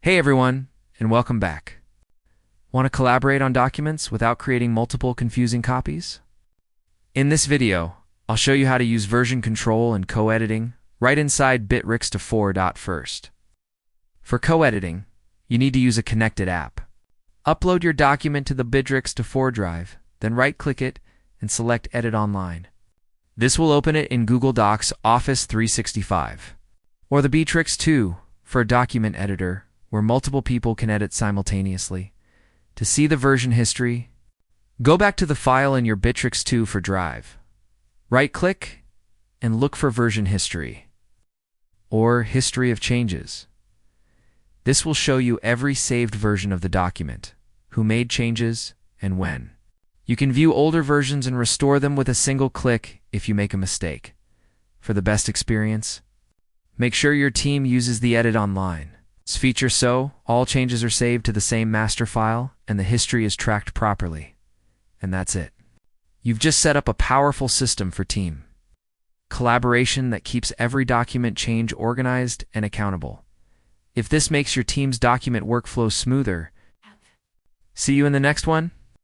Hey everyone, and welcome back. Want to collaborate on documents without creating multiple confusing copies? In this video, I'll show you how to use version control and co-editing right inside Bitrix24. First, for co-editing, you need to use a connected app. Upload your document to the Bitrix24 drive, then right-click it and select Edit Online. This will open it in Google Docs Office 365, or the Bitrix2 for a document editor where multiple people can edit simultaneously. To see the version history, go back to the file in your Bitrix24 drive. Right-click and look for version history, or history of changes. This will show you every saved version of the document, who made changes, and when. You can view older versions and restore them with a single click if you make a mistake. For the best experience, make sure your team uses the Edit Online feature so all changes are saved to the same master file and the history is tracked properly. And that's it. You've just set up a powerful system for team collaboration that keeps every document change organized and accountable. If this makes your team's document workflow smoother, see you in the next one.